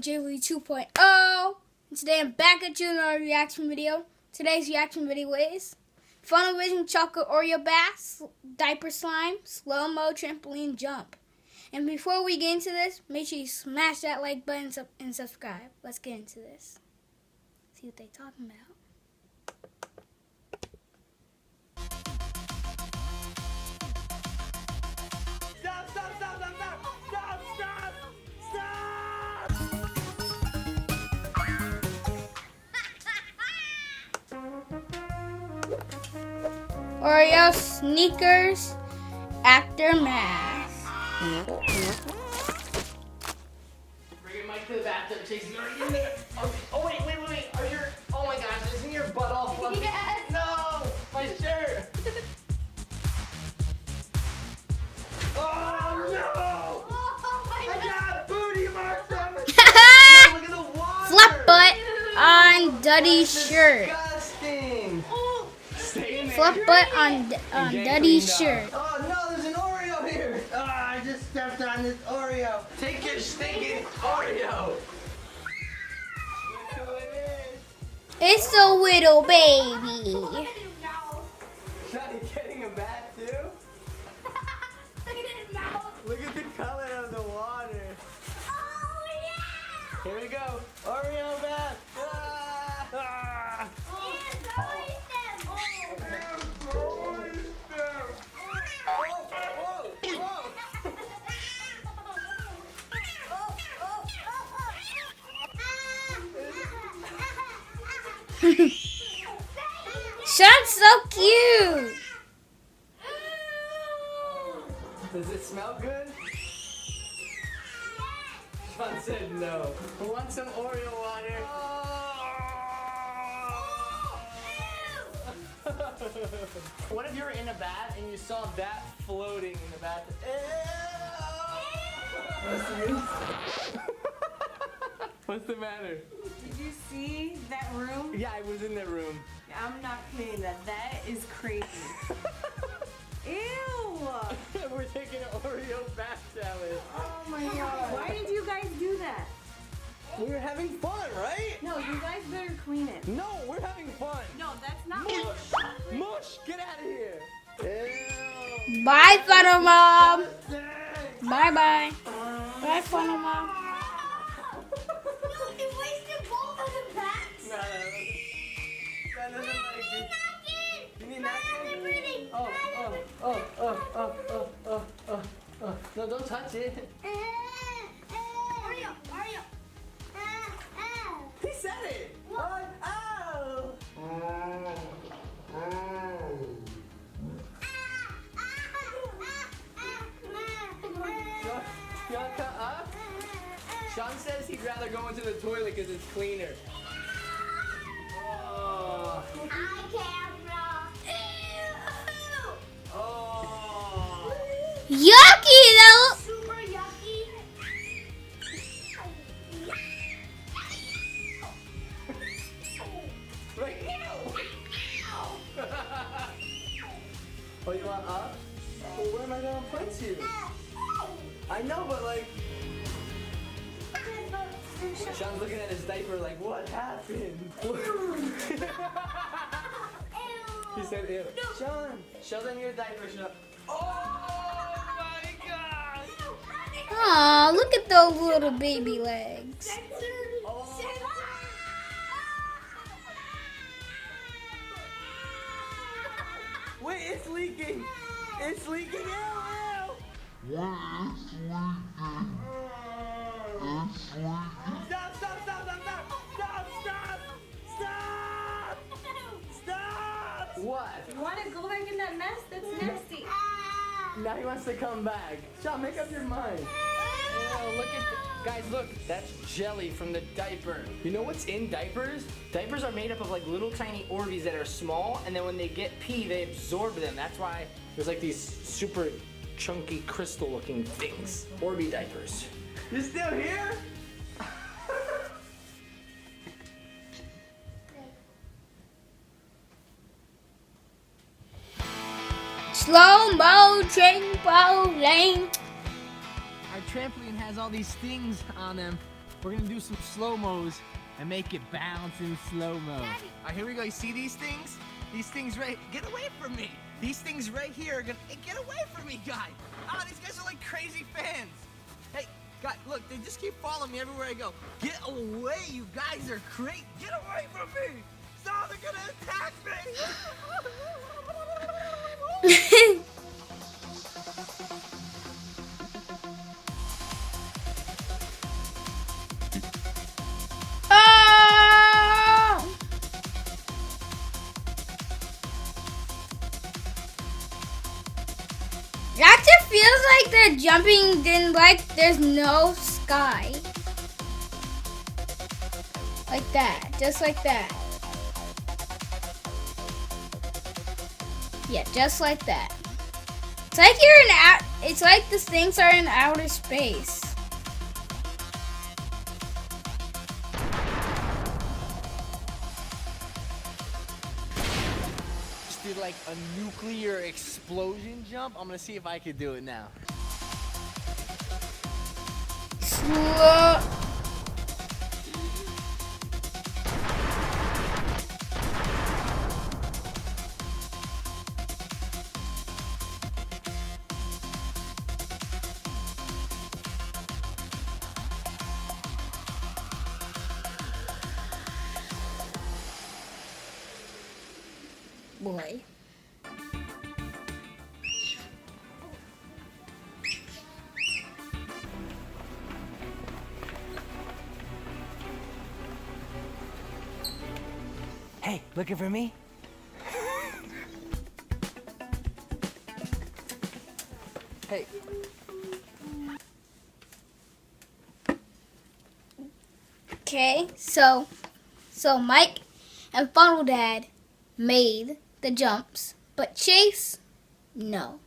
Jay-Boogie 2.0, and today I'm back at you in our reaction video. Today's reaction video is Funimation Chocolate Oreo Bath, Diaper Slime, Slow-Mo Trampoline Jump. And before we get into this, make sure you smash that like button and subscribe. Let's get into this. See what they're talking about. Oreo sneakers actor mask. Bring your mic to the bathtub, Chase. You already in there. Oh wait. Are your? Oh my gosh, isn't your butt all fluffy? Yes. No, my shirt. Oh no! I got booty marks on my shirt. Look at the water. Fluff butt on Duddy's shirt. Disgusting. Fluff butt on Duddy's shirt. Oh no, there's an Oreo here. I just stepped on this Oreo. Take your stinking Oreo. Look who it is. It's a little baby. Johnny getting a bath too? Look at the color of the water. Oh yeah! Here we go. Oreo bath. Sean's so cute. Does it smell good? Sean said no. Who wants some Oreo water? What if you were in a bath and you saw that floating in the bath? What's the matter? Did you see that room? Yeah, I was in that room. I'm not kidding. That is crazy. Ew! We're taking an Oreo bath challenge. Oh my god. Why did you guys do that? We were having fun, right? No, you guys better clean it. No, we're having fun. No, that's not Mush! Mush! Get out of here! Ew. Bye, Funnel Mom. Bye. Bye, Funnel Mom. You wasted both of the packs. No. That doesn't like it. You need napkin? Oh. No, don't touch it. Oreo. He said it. Oh. You want to cut up? Sean says he'd rather go into the toilet because it's cleaner. Oh. Oh. Yucky though. Super yucky. Right. Oh, you want up? Well, where am I gonna put you? I know, but like. Sean's looking at his diaper like, what happened? He said, ew. Sean, show them your diaper, Sean. Oh my god! Aw, look at those little baby legs. Oh. Wait, it's leaking! It's leaking! Ew! Stop! What? You want to go back in that mess? That's nasty. Now he wants to come back. Sean, make up your mind. Oh, look at guys, look. That's jelly from the diaper. You know what's in diapers? Diapers are made up of like little tiny Orbeez that are small, and then when they get pee, they absorb them. That's why there's like these super chunky crystal looking things. Orbe diapers. You're still here? Slow-mo trampoline. Our trampoline has all these things on them. We're gonna do some slow-mos and make it bounce in slow-mo. All right, here we go. You see these things? These things right, get away from me. These things right here are gonna, hey, get away from me, guys. Oh, these guys are like crazy fans. Hey, guys, look, they just keep following me everywhere I go. Get away, you guys are crazy. Get away from me. Stop, they're gonna attack me. Oh! It actually feels like they're jumping in like there's no sky. Like that, just like that. Yeah, just like that. It's like you're in it's like the things are in outer space. Just did like a nuclear explosion jump. I'm gonna see if I could do it now. Slow. Boy. Hey, looking for me? Hey. Okay, so Mike and Funnel Dad made the jumps, but Chase, no.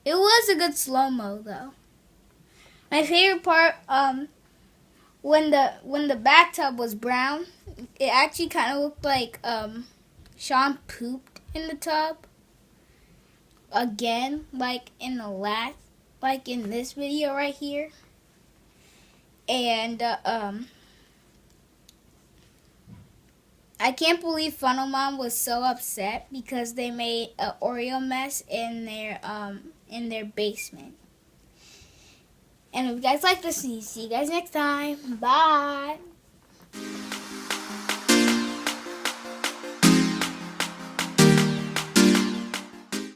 It was a good slow-mo though. My favorite part, when the bathtub was brown, it actually kind of looked like Sean pooped in the tub again, like in this video right here. And I can't believe Funnel Mom was so upset because they made an Oreo mess in their basement. And if you guys like this, see you guys next time. Bye.